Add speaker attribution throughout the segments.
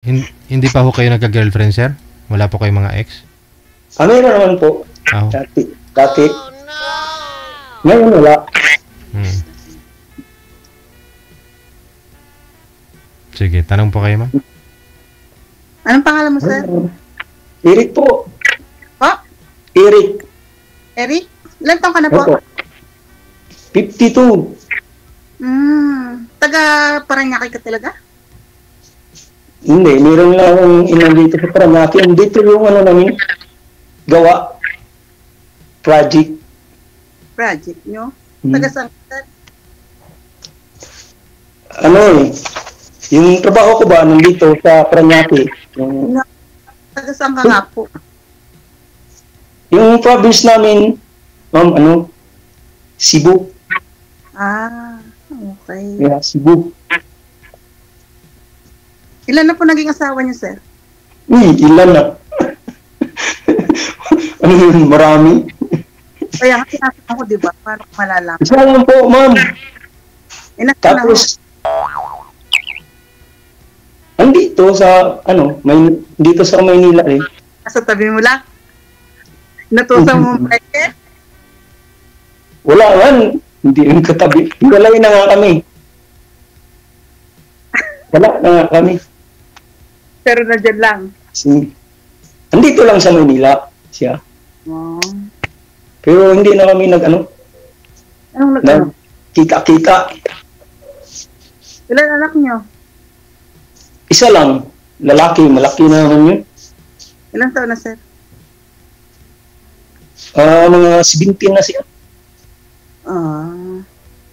Speaker 1: Hindi pa ho kayo nagka-girlfriend, sir? Wala po kayong mga ex?
Speaker 2: Meron naman po.
Speaker 1: Oh.
Speaker 2: Dati. Ngayon wala.
Speaker 1: Sige, tanong po kayo, ma'am.
Speaker 3: Anong pangalan mo, sir?
Speaker 2: Eric po.
Speaker 3: Po?
Speaker 2: Eric.
Speaker 3: Eric? Ilan taong ka na po?
Speaker 2: Opo. 52.
Speaker 3: Taga Paranaque ka talaga?
Speaker 2: Hindi, meron lang akong ilan dito sa Paranaque. Dito yung ano namin, gawa. Project
Speaker 3: nyo? Taga saan ka?
Speaker 2: Yung trabaho ko ba nandito sa Paranaque?
Speaker 3: Taga saan ka nga po?
Speaker 2: Yung province namin, ma'am, Cebu.
Speaker 3: Okay.
Speaker 2: Yeah, Cebu.
Speaker 3: Ilan na po naging asawa niyo, sir?
Speaker 2: Ilan na. Ano yun, marami.
Speaker 3: Kaya nga tinatanong ko, di ba? Paano ko malalaman?
Speaker 2: Isa lang po, ma'am. Tapos, andito sa, dito sa Maynila eh.
Speaker 3: Sa tabi mo lang? Natusan mo ba eh?
Speaker 2: Wala man. Hindi yung katabi. Walay na nga kami. Wala na nga kami.
Speaker 3: Pero nandiyan lang?
Speaker 2: Andito lang sa Maynila siya. Pero hindi na kami
Speaker 3: Anong nag-ano?
Speaker 2: Kita-kita.
Speaker 3: Ilan anak niyo?
Speaker 2: Isa lang. Lalaki. Malaki na naman yun.
Speaker 3: Ilan taon na, sir?
Speaker 2: Mga 17 na siya.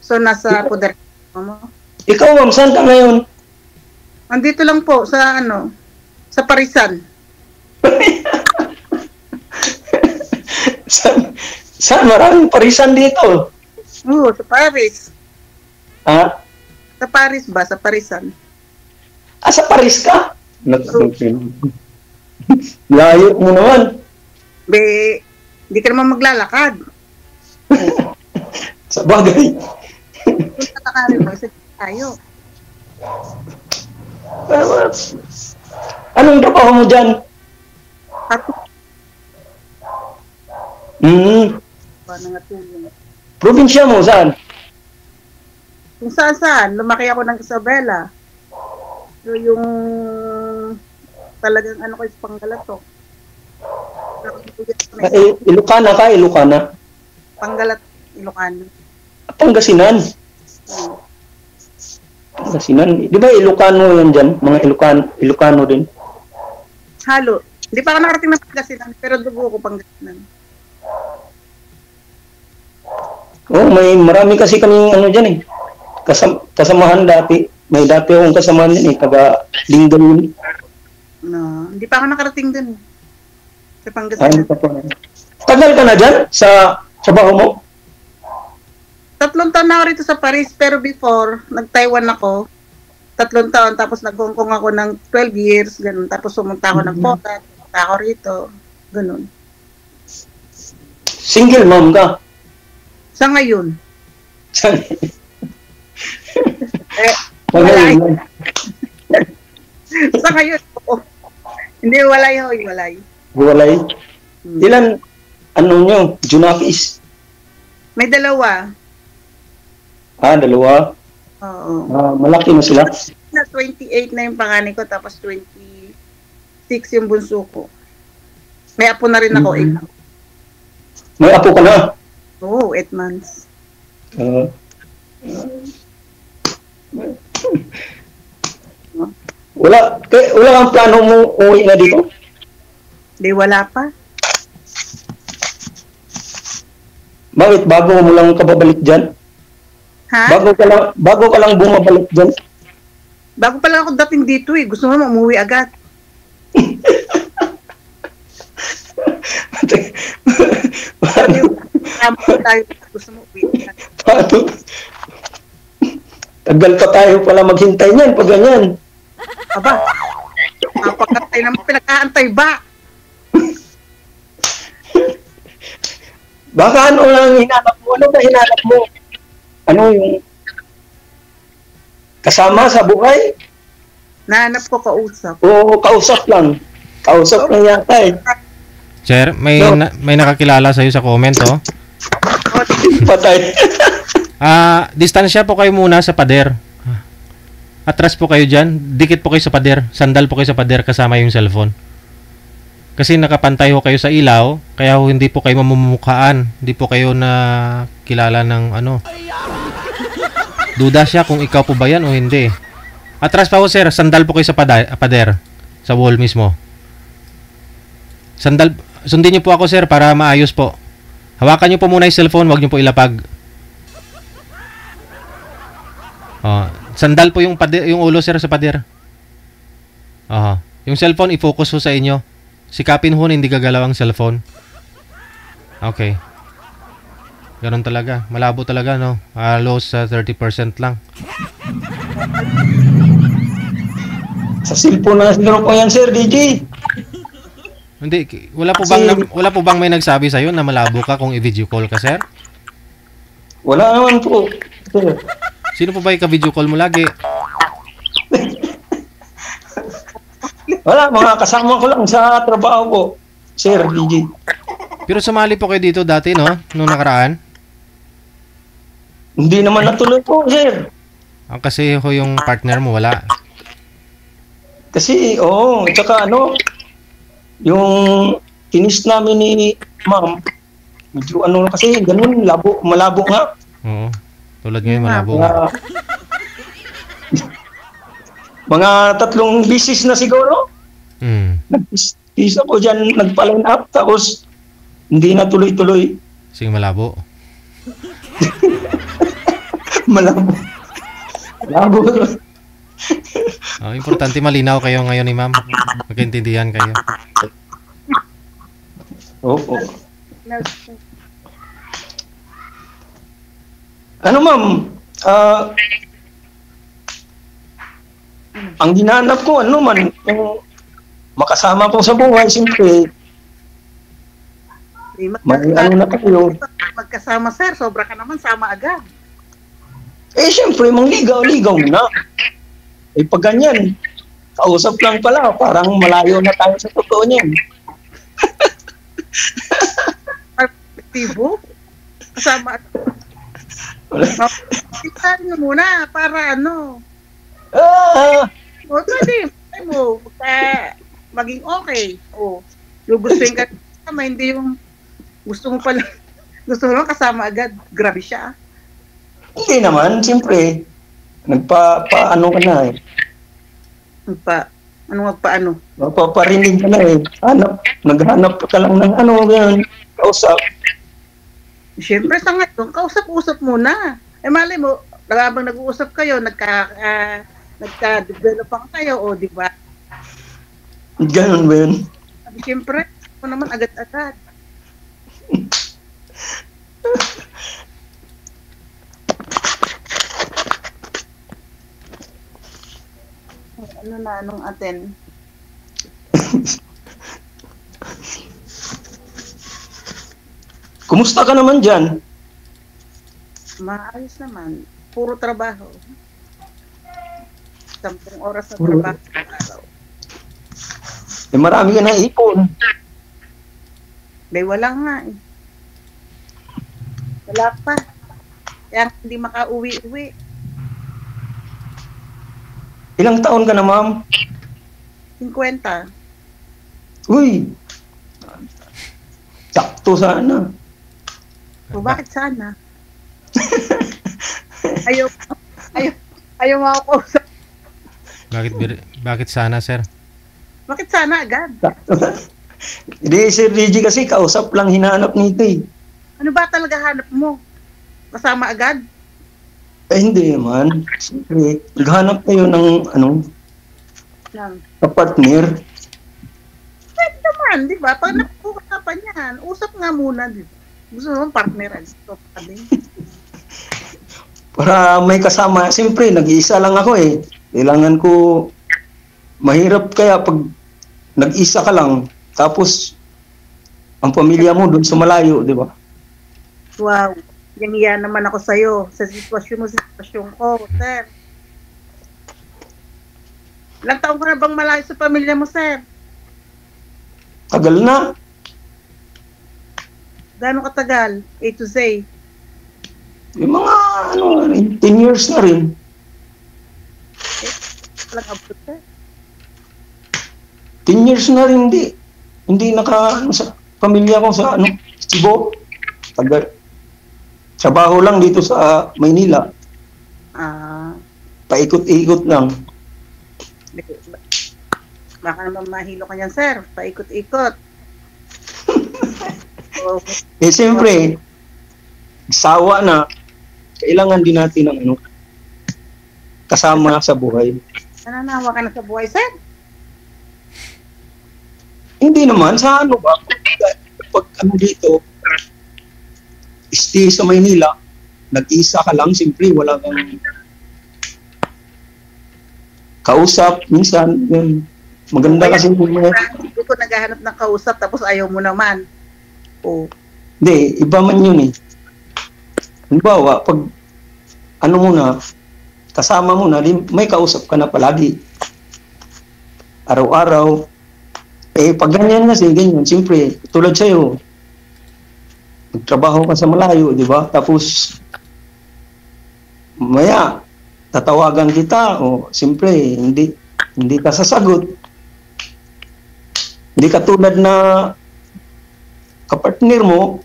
Speaker 3: So, nasa poder mo?
Speaker 2: Ikaw, ma'am, saan ka ngayon?
Speaker 3: Andito lang po, sa sa Parisan.
Speaker 2: Saan? Maraming Parisan dito.
Speaker 3: Oo, sa Paris.
Speaker 2: Sa
Speaker 3: Paris ba? Sa Parisan.
Speaker 2: Sa Paris ka? Layo mo naman.
Speaker 3: Hindi ka naman maglalakad.
Speaker 2: Sa bagay.
Speaker 3: Kung tatakarin mo, isa tayo.
Speaker 2: Anong trabaho mo dyan? Probinsya mo, saan?
Speaker 3: Kung saan, lumaki ako ng Isabela. So, yung talagang ko is Pangalatok.
Speaker 2: Ilocana ka, Ilocana?
Speaker 3: Ilocano.
Speaker 2: Pangasinan. Pangasinan. Di ba Ilocano yan dyan? Mga Ilocano din.
Speaker 3: Halo. Hindi pa ako nakarating ng Pangasinan, pero dugo ko Pangasinan.
Speaker 2: May marami kasi kaming dyan eh. Kasamahan dati. May dati akong kasamahan din eh. Taga Linggan yun.
Speaker 3: Hindi pa ako nakarating dun. Sa Pangasinan.
Speaker 2: Tagal ka na dyan sa trabaho mo?
Speaker 3: 3 taon na ako rito sa Paris, pero before, nag-Taiwan ako. 3 taon, tapos nag-Hong Kong ako ng 12 years, ganun. Tapos sumunta ako ng Poland, pumunta ako rito, ganun.
Speaker 2: Single mom ka?
Speaker 3: Sa ngayon. Sa ngayon, oo. Hindi, walay.
Speaker 2: Walay? Ilan, nyo, Junakis?
Speaker 3: May 2.
Speaker 2: 2?
Speaker 3: Oo.
Speaker 2: Malaki na sila?
Speaker 3: 28 na yung panganay ko, tapos 26 yung bunso ko. May apo na rin ako.
Speaker 2: May apo ka na?
Speaker 3: Oo, 8 months.
Speaker 2: Wala kang plano mo uwi na dito?
Speaker 3: Di, wala pa.
Speaker 2: Bakit? Bago mo lang kababalik dyan?
Speaker 3: Ha?
Speaker 2: Bago ka lang bumabalik dyan?
Speaker 3: Bago pa lang ako dating dito eh. Gusto mo umuwi agad. Gusto mo umuwi agad.
Speaker 2: Tagal pa tayo pala maghintay niyan pag ganyan.
Speaker 3: Aba, pagkatay naman pinag-aantay ba?
Speaker 2: Baka lang hinanap mo? Ano ba hinanap mo? Yung kasama sa buhay?
Speaker 3: Nahanap ko kausap.
Speaker 2: Oo, kausap lang. Kausap lang yata eh.
Speaker 1: Sir, may
Speaker 2: No.
Speaker 1: may nakakilala sa iyo sa comment, oh.
Speaker 2: Patay.
Speaker 1: Distansya po kayo muna sa pader. Atras po kayo diyan, dikit po kayo sa pader, sandal po kayo sa pader kasama yung cellphone. Kasi nakapantay ho kayo sa ilaw, kaya ho hindi po kayo mamumukhaan, hindi po kayo na kilala ng ano. Duda siya kung ikaw po ba yan o hindi. Atras pa ho sir, sandal po kayo sa pader, sa wall mismo. Sandal, sundin niyo po ako sir para maayos po. Hawakan niyo po muna yung cellphone, wag niyo po ilapag. Sandal po yung pader, yung ulo sir sa pader. Yung cellphone i-focus ho sa inyo. Sikapin ho na hindi gagalaw ang cellphone. Okay. Ganun talaga. Malabo talaga, no? Halos 30% lang.
Speaker 2: Sa cellphone na siguro po yan, Sir DJ.
Speaker 1: Hindi, wala po bang may nagsabi sa na malabo ka kung i-video call ka, sir?
Speaker 2: Wala naman po. Sir.
Speaker 1: Sino po ba i-video call mo lagi?
Speaker 2: Wala, mga kasama ko lang sa trabaho po, Sir DJ.
Speaker 1: Pero sumali po kayo dito dati, no? Nung nakaraan?
Speaker 2: Hindi naman natuloy po, Sir.
Speaker 1: Kasi ho yung partner mo wala.
Speaker 2: Kasi, tsaka yung tinis namin ni Ma'am, medyo kasi, ganun, malabo nga.
Speaker 1: Oo. Tulad ngayon, malabo.
Speaker 2: Mga 3 bisis na siguro. Nag-isa ko dyan, nagpa-line up, tapos hindi na tuloy-tuloy.
Speaker 1: Sige, malabo.
Speaker 2: Malabo.
Speaker 1: Importante malinaw kayo ngayon ni ma'am. Magkaintindihan kayo.
Speaker 2: Oo. Ano ma'am? Ang hinahanap ko, yung makasama ko sa buhay, siyempre,
Speaker 3: Magkasama, sir. Sobra ka naman, sama agad.
Speaker 2: Siyempre, mangligaw-ligaw na. Pag ganyan, kausap lang pala, parang malayo na tayo sa totoo niyan.
Speaker 3: Perspektibo? Kasama. Itarin mo muna, para pwede mo, maging okay. Yung gustuin ka kasama, hindi yung gusto mo kasama agad. Grabe siya.
Speaker 2: Hindi naman, siyempre. Nagpa-ano ka na eh.
Speaker 3: Magpaano?
Speaker 2: Magpaparinig ka na eh. Naghanap ka lang ng ganyan, kausap.
Speaker 3: Siyempre sa ngayon, kausap-usap muna. Malay mo, habang nag-uusap kayo, nagka-develop pa kayo, di ba?
Speaker 2: Ganun ba yun?
Speaker 3: Siyempre, ako naman agad-agad. Anong atin?
Speaker 2: Kumusta ka naman dyan?
Speaker 3: Maayos naman. Puro trabaho. 10 oras na trabaho.
Speaker 2: Marami ka na ipon.
Speaker 3: Wala nga eh. Wala pa. Kaya hindi makauwi-uwi.
Speaker 2: Ilang taon ka na, ma'am?
Speaker 3: 50.
Speaker 2: Uy! Sakto sana.
Speaker 3: Bakit sana? Ayaw mo ako kausap.
Speaker 1: Bakit sana, sir?
Speaker 3: Bakit sana agad?
Speaker 2: Hindi, Sir DJ kasi kausap lang hinahanap nito eh.
Speaker 3: Ano ba talaga hanap mo? Kasama agad?
Speaker 2: Hindi naman. Siyempre, naghanap kayo ng partner.
Speaker 3: Pwede naman, di ba? Pag napag-usapan yan, usap nga muna, di ba? Gusto naman partner, stop ka din.
Speaker 2: Para may kasama. Siyempre, nag-iisa lang ako eh. Kailangan ko, mahirap kaya pag nag-isa ka lang, tapos ang pamilya mo doon sa malayo, di ba?
Speaker 3: Wow. Yan naman ako sa'yo. Sa sitwasyon mo, sitwasyon ko, sir. Ilang taon ka na bang malayo sa pamilya mo, sir?
Speaker 2: Tagal na.
Speaker 3: Gaano katagal? A to Z.
Speaker 2: Yung mga, 10 years na rin.
Speaker 3: Walang abot, sir.
Speaker 2: 10 years na rin, hindi sa pamilya ko sa, Cebu. Tagal. Trabaho lang dito sa Maynila. Paikot-ikot lang.
Speaker 3: Baka naman mahilo ka niyan, sir. Paikot-ikot.
Speaker 2: Siyempre, sawa na, kailangan din natin ng kasama sa buhay.
Speaker 3: Nananawa ka na sa buhay, sir?
Speaker 2: Hindi naman, sa ba? Pag dito, stay sa Maynila, nag-isa ka lang, siyempre, wala kang kausap, minsan, maganda kasi.
Speaker 3: Hindi ko naghahanap ng kausap, tapos ayaw mo naman.
Speaker 2: Hindi, iba man yun eh. Halimbawa, pag kasama mo na, may kausap ka na palagi. Araw-araw. Pag ganyan kasi, ganyan, siyempre, tulad sa'yo, magtrabaho ka sa malayo, di ba? Tapos, maya, tatawagan kita, siyempre, hindi ka sasagot. Hindi ka tulad na kapartner mo,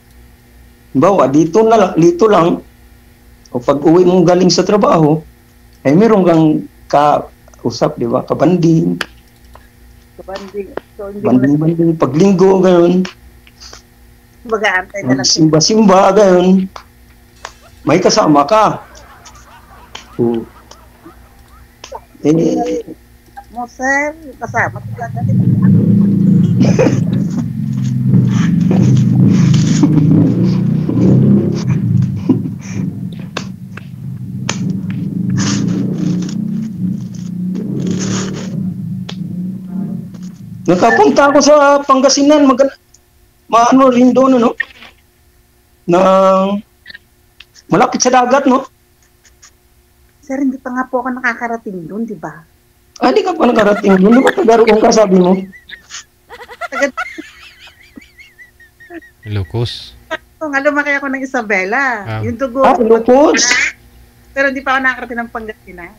Speaker 2: bawa dito lang, o pag uwi mo galing sa trabaho, ay meron kang kausap, di ba? Kabanding.
Speaker 3: So, hindi
Speaker 2: Banding, paglinggo, gano'n.
Speaker 3: mag-aantay na lang.
Speaker 2: Simba-simba, gano'n. May kasama ka.
Speaker 3: Mo, sir, kasama ka na.
Speaker 2: Nakapunta ako sa Pangasinan, rin doon, malapit sa dagat, no?
Speaker 3: Sir, hindi pa nga po ako nakakarating doon, di ba?
Speaker 2: Hindi ka pa nakarating doon. Di ba tagaroon ka, sabi mo?
Speaker 1: Ilocos.
Speaker 3: Nga, lumaki ako ng Isabela. Yung dugo.
Speaker 2: Ilocos.
Speaker 3: Pero hindi pa ako nakakarating ng Pangasinan.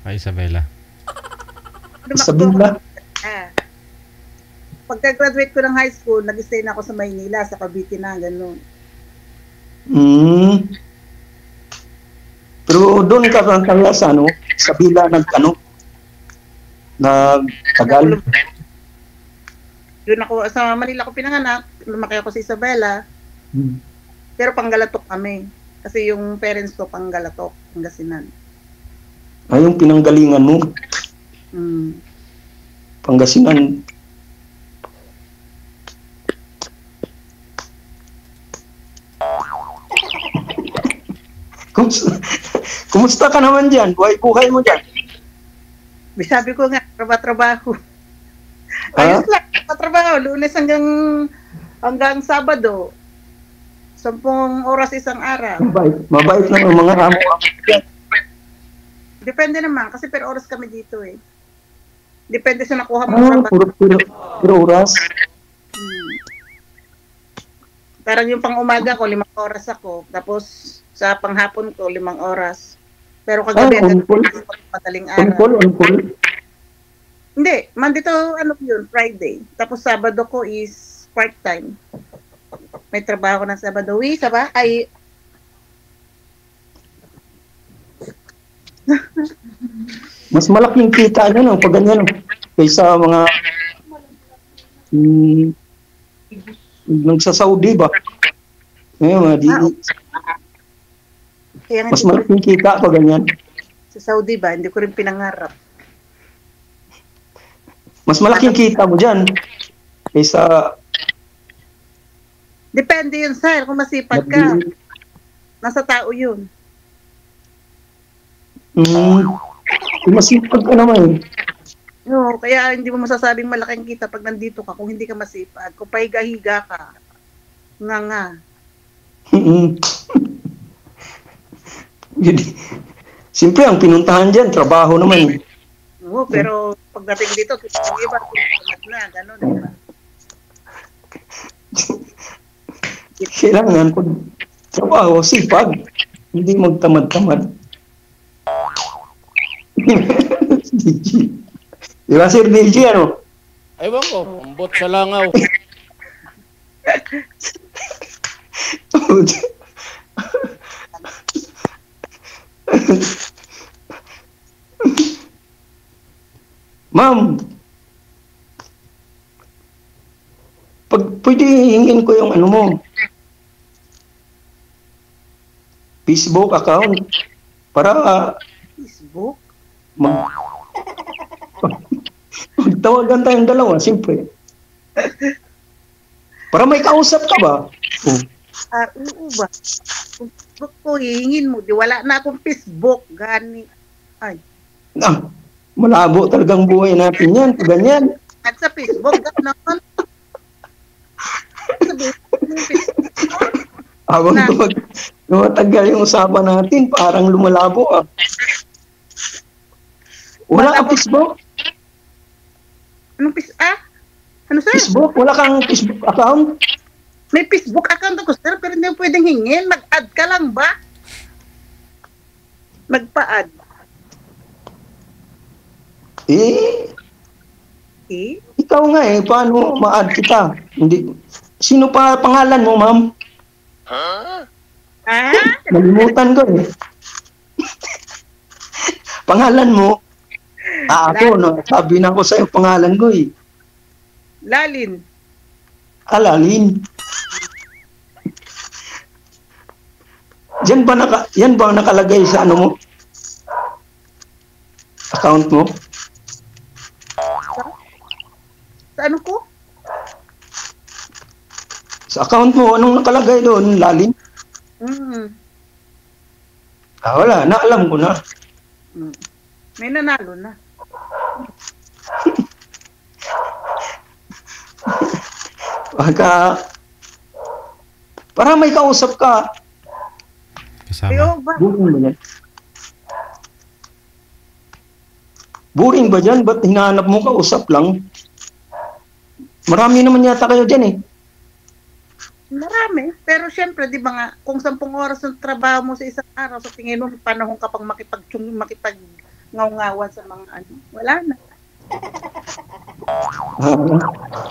Speaker 1: Isabela.
Speaker 2: Isabela.
Speaker 3: Pagka-graduate ko ng high school, nag-stay na ako sa Maynila, sa Cavite na, gano'n.
Speaker 2: Pero doon ka kaya sa Bila nagtagal.
Speaker 3: Doon ako, sa Manila ko pinanganak, lumaki ako sa Isabela. Pero Panggalatok kami. Kasi yung parents ko Panggalatok, Pangasinan.
Speaker 2: Yung pinanggalingan mo? Pangasinan. Kumusta ka naman dyan? Buhay mo dyan?
Speaker 3: Sabi ko nga, trabaho. Ayos lang, trabaho. Lunes hanggang Sabado. 10 oras isang araw.
Speaker 2: Mabait naman mga amo.
Speaker 3: Depende naman, kasi per oras kami dito eh. Depende sa nakuha mo.
Speaker 2: Puro oras?
Speaker 3: Parang yung pang umaga ko, 5 oras ako. Tapos sa panghapon ko, 5 oras. Pero kagabi, madaling araw.
Speaker 2: On-call?
Speaker 3: Hindi, Monday to, Friday. Tapos Sabado ko is part-time. May trabaho ko ng Sabado.
Speaker 2: Mas malaking kita niya, pag ganyan, kaysa mga nagsa-Saudi ba? Mas malaking kita pag ganyan.
Speaker 3: Sa Saudi ba? Hindi ko rin pinangarap.
Speaker 2: Mas malaking kita mo dyan. Kaysa...
Speaker 3: Depende yun, sir. Kung masipag ka. Nasa tao yun.
Speaker 2: Kung masipag ka naman.
Speaker 3: No, kaya hindi mo masasabing malaking kita pag nandito ka kung hindi ka masipag. Kung pahiga-higa ka. Nga.
Speaker 2: Siyempre, ang pinuntahan dyan, trabaho naman.
Speaker 3: Oo, pero pagdating dito, yung iba, sumagat na, gano'n, diba?
Speaker 2: Kailangan pag trabaho, sipag. Hindi magtamad-tamad. DJ. Di ba, Sir DJ, ano?
Speaker 4: Ewan ko, ambot sa langaw.
Speaker 2: Ma'am, pwede hingin ko yung ano mo, Facebook account para
Speaker 3: Facebook?
Speaker 2: mag magtawagan tayong dalawa, siyempre. Para may kausap ka ba? Oh.
Speaker 3: Oo ba? Kung Facebook ko, hihingin mo, di wala na akong Facebook, gani. Ay,
Speaker 2: Ah, malabo talagang buhay natin yan, ganyan.
Speaker 3: at sa Facebook, gano'n. Sabihin ko yung Facebook.
Speaker 2: Habang tumatagal yung usapan natin, parang lumalabo ah. Wala kang Facebook?
Speaker 3: Anong Ano sir?
Speaker 2: Facebook? Wala kang Facebook account?
Speaker 3: May Facebook account ako sir, pero hindi mo pwedeng hingin. Mag-add ka lang ba? Magpa-add.
Speaker 2: Ikaw nga paano ma-add kita? Hindi. Sino pa pangalan mo, ma'am? Nalimutan ko Pangalan mo? Ako, no? Sabi na ko sa'yo pangalan ko
Speaker 3: Lalin.
Speaker 2: Alalin. Yan ba nakalagay sa ano mo? Account mo?
Speaker 3: Sa ano ko?
Speaker 2: Sa account mo, anong nakalagay doon, Lalin? Wala, naalam ko na.
Speaker 3: May nanalo na.
Speaker 2: Baka, para may kausap ka.
Speaker 1: Kasama.
Speaker 3: Ba?
Speaker 2: Boring ba yan? Boring ba dyan? Ba't hinahanap mo kausap lang? Marami naman yata kayo dyan
Speaker 3: Marami. Pero syempre, di ba nga, kung 10 oras ng trabaho mo sa isang araw, sa tingin mo, panahon ka pang makipag-ngaw-ngawan sa mga ano. Wala na.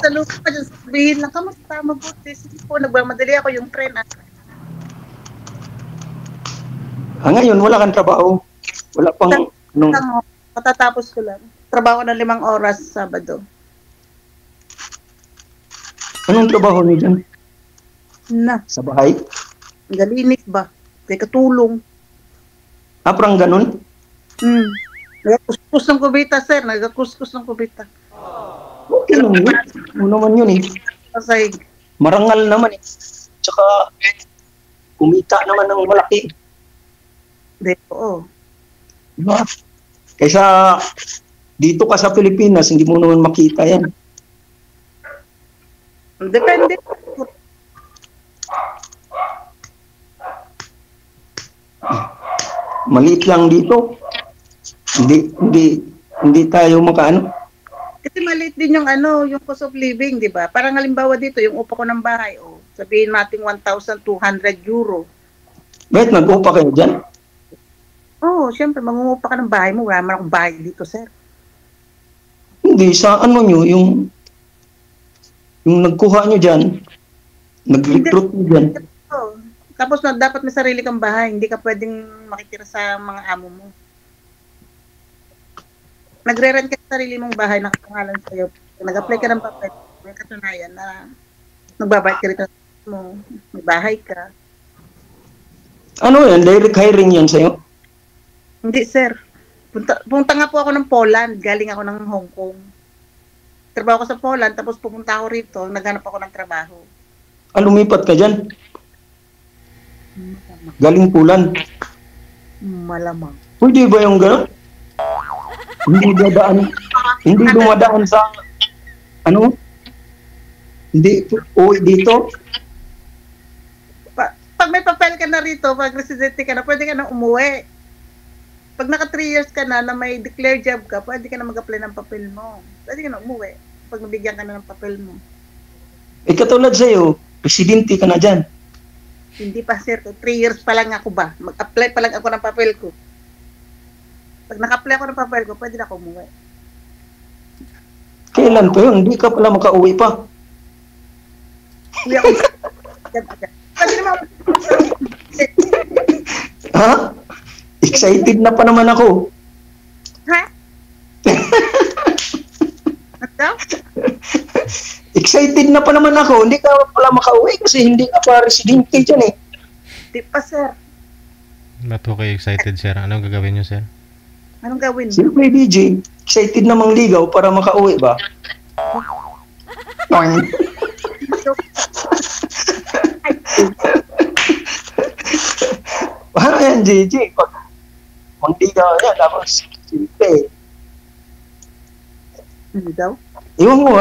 Speaker 3: Sa lupa pa dyan, sabihin lang, kamusta, mabuti. Sige po, nagmamadali ako yung tren.
Speaker 2: Ngayon, wala kang trabaho. Wala pang,
Speaker 3: Matatapos ko lang. Trabaho ng 5 oras Sabado.
Speaker 2: Anong trabaho niyo dyan?
Speaker 3: Na,
Speaker 2: Sa bahay?
Speaker 3: galinis ba? Kaya katulong.
Speaker 2: Parang ganun?
Speaker 3: Nagakuskus ng kubita, sir. Nagakuskus ng kubita.
Speaker 2: Okay lang yun. Ano naman yun
Speaker 3: Pasahig.
Speaker 2: Marangal naman Tsaka, kumita naman ng malaki.
Speaker 3: Oo.
Speaker 2: Diba? Kaysa, dito ka sa Pilipinas, hindi mo naman makita yan.
Speaker 3: Depende.
Speaker 2: Maliit lang dito. Hindi tayo makaano.
Speaker 3: Kasi maliit din yung yung cost of living, di ba? Parang halimbawa dito, yung upa ko ng bahay, sabihin natin 1,200 euro.
Speaker 2: Bakit nag-upa kayo dyan?
Speaker 3: Siyempre, mangungupa ka ng bahay mo. Wala man akong bahay dito, sir.
Speaker 2: Hindi, sa ano nyo, yung nagkuha nyo dyan, nag-recruit nyo dyan.
Speaker 3: Tapos dapat may sarili kang bahay. Hindi ka pwedeng makitira sa mga amo mo. Nagre-rent ka sa sarili mong bahay, nakapangalan sa'yo. Nag-apply ka ng papel, may katunayan na nagbabayad ka rito mo, may bahay ka.
Speaker 2: Ano yan? Direct hiring yan sa'yo?
Speaker 3: Hindi, sir. Punta nga po ako ng Poland. Galing ako ng Hong Kong. Trabaho ko sa Poland, tapos pumunta ako rito, naghanap ako ng trabaho.
Speaker 2: Lumipat ka dyan? Galing Poland?
Speaker 3: Malamang.
Speaker 2: Pwede ba yung gano'n? Hindi dumadaan sa, hindi uwi dito?
Speaker 3: Pag may papel ka na rito, pag residente ka na, pwede ka na umuwi. Pag naka 3 years ka na may declared job ka, pwede ka na mag-apply ng papel mo. Pwede ka na umuwi pag nabigyan ka na ng papel mo.
Speaker 2: Katulad sa'yo, presidente ka na dyan.
Speaker 3: Hindi pa sir, 3 years pa lang ako ba? Mag-apply pa lang ako ng papel ko. Pag naka-apply ako ng papel ko, pwede na ako umuwi.
Speaker 2: Kailan pa yun? Hindi ka pala makauwi pa.
Speaker 3: Uwi ako agad-agad. Pwede naman
Speaker 2: Ha? Excited na pa naman ako.
Speaker 3: ha? Ano?
Speaker 2: Excited na pa naman ako. Hindi ka pala makauwi kasi hindi ka pa residente dyan eh.
Speaker 3: Di pa sir.
Speaker 1: Ba't po kayo excited, sir? Anong gagawin nyo, sir?
Speaker 3: Anong gawin mo?
Speaker 2: Siyempre, BJ, excited na mangligaw para makauwi ba? Paano yan, JJ? Pag mangligaw yan, tapos siyempre,
Speaker 3: Ano daw?
Speaker 2: iwan mo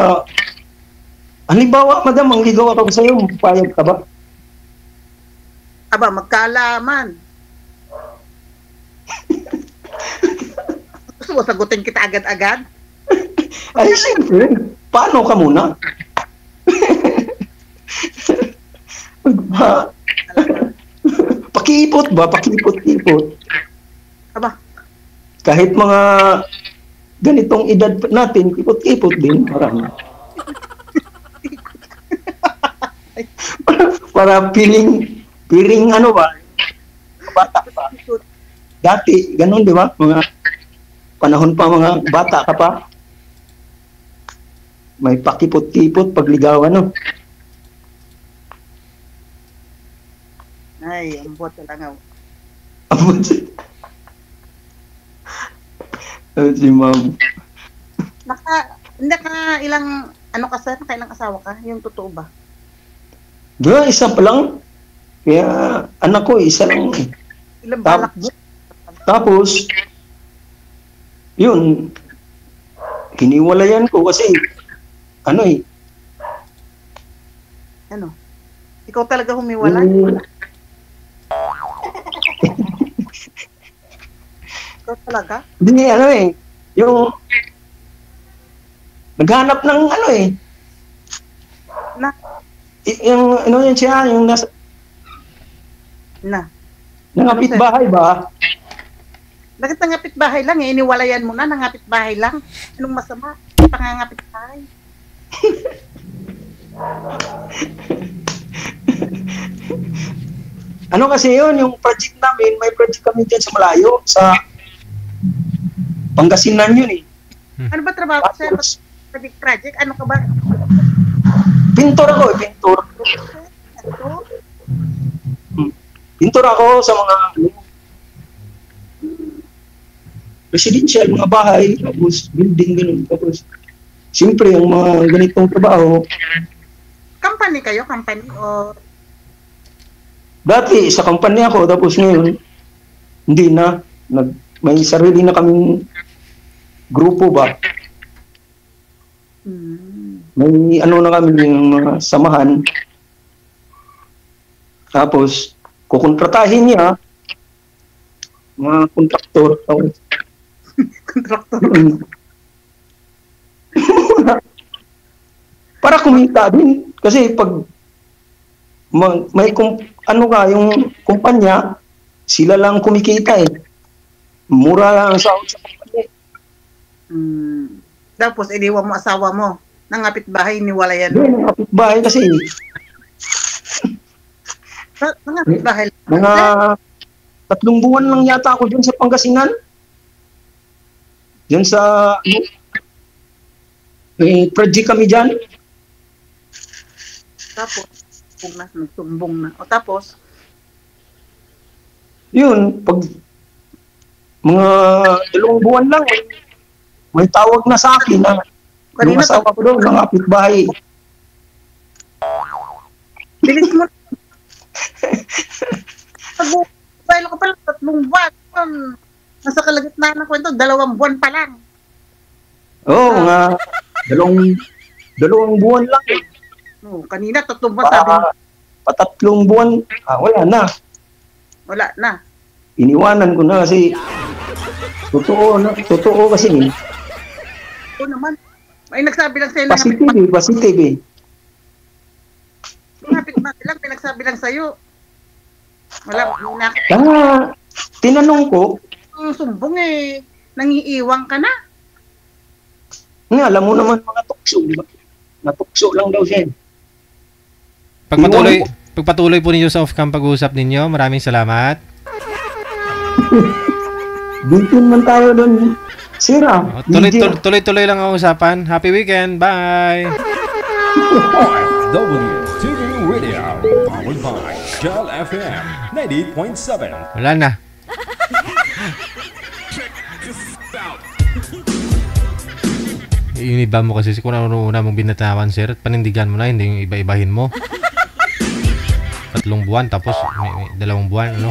Speaker 2: halimbawa, madam, mangligaw ako sa'yo, payag ka ba?
Speaker 3: Aba, magkaalaman. Gusto mo sagutin kita agad-agad?
Speaker 2: Ay, siyempre, paano ka muna? Pakiipot ba? Pakiipot-ipot.
Speaker 3: Aba,
Speaker 2: Kahit mga ganitong edad natin, ipot-ipot din. Para piling ano ba? Bata pa. Dati, ganun di ba? Mga panahon pa mga bata ka pa. May pakipot-kipot pagligawan, no?
Speaker 3: ay, ang buhat na lang.
Speaker 2: Si ma'am.
Speaker 3: Hindi ka ilang, ano ka sir? Nakailang asawa ka? Yung totoo ba?
Speaker 2: Isa pa lang. Kaya anak ko, isa lang.
Speaker 3: Ilang balak mo?
Speaker 2: Tapos, yun, hiniwalayan ko kasi, ano eh,
Speaker 3: Ano? Ikaw talaga humiwalay? Ikaw talaga?
Speaker 2: Hindi, ano eh, yung, naghanap ng ano eh,
Speaker 3: Na?
Speaker 2: yung, ano yun siya, yung nasa,
Speaker 3: Na?
Speaker 2: nangapit bahay ba?
Speaker 3: Bakit nangapit bahay lang eh? Iniwalayan mo na, nangapit bahay lang. Anong masama? Pangangapit bahay.
Speaker 2: Ano kasi yun, yung project namin, may project kami dyan sa malayo, sa Pangasinan yun eh.
Speaker 3: Ano ba trabaho ko sa'yo?
Speaker 2: Tapos,
Speaker 3: Project? Ano ka ba?
Speaker 2: pintor ako eh, pintor.
Speaker 3: Ano?
Speaker 2: Pintor ako sa mga residential, mga bahay, tapos building, ganun. Tapos, siyempre, ang mga ganitong trabaho,
Speaker 3: Company kayo? Company? O
Speaker 2: dati sa kumpanya ako, tapos ngayon, hindi na. May sarili na kaming grupo ba? May ano na kami yung mga samahan. Tapos, kukontratahin niya mga kontraktor. Tapos,
Speaker 3: kontraktor?
Speaker 2: para kumita din. Kasi pag ano ka, yung kumpanya, sila lang kumikita eh. Mura lang ang sahod sa kumpanya.
Speaker 3: Tapos, iniwan mo asawa mo. Nangapit bahay, iniwalayan mo.
Speaker 2: Doon, ang kapitbahay kasi
Speaker 3: Nangapit bahay lang.
Speaker 2: mga 3 buwan lang yata ako dun sa Pangasinan. Dyan sa may project kami dyan.
Speaker 3: Tapos, nagsumbong na. O tapos,
Speaker 2: Yun, pag mga 2 buwan lang, may tawag na sa akin na yung
Speaker 3: kanina
Speaker 2: asawa ko doon, ng kapitbahay.
Speaker 3: bilis mo. Pag-file ko pala 3 buwan. Nasa kalagitnaan ng kwento, 2 buwan pa lang.
Speaker 2: Oo, mga 2 buwan lang.
Speaker 3: No, kanina 3 buwan sabi mo,
Speaker 2: Pa3 buwan, wala na.
Speaker 3: wala na.
Speaker 2: Iniwanan ko na kasi Totoo kasi.
Speaker 3: Oo naman. May nagsabi lang sa'yo na
Speaker 2: Positive eh.
Speaker 3: kapit-bahay lang, pinagsabi lang sa'yo. Wala,
Speaker 2: Tinanong ko,
Speaker 3: sumbong eh. Nangiiwang ka na.
Speaker 2: alam mo naman mga tukso, di ba? Natukso lang daw siya.
Speaker 1: Pagpatuloy po ninyo sa off-cam pag-uusap ninyo. Maraming salamat.
Speaker 2: Bitin man tayo doon. Sira.
Speaker 1: Tuloy-tuloy lang ang usapan. Happy weekend. Bye.
Speaker 5: WTV Radio, powered by Shell FM 98.7.
Speaker 1: Wala na. Iniba mo kasi kung ano una mong binatawan, sir, at panindigan mo na, hindi yung iba-ibahin mo. 3 buwan, tapos may 2 buwan, ano?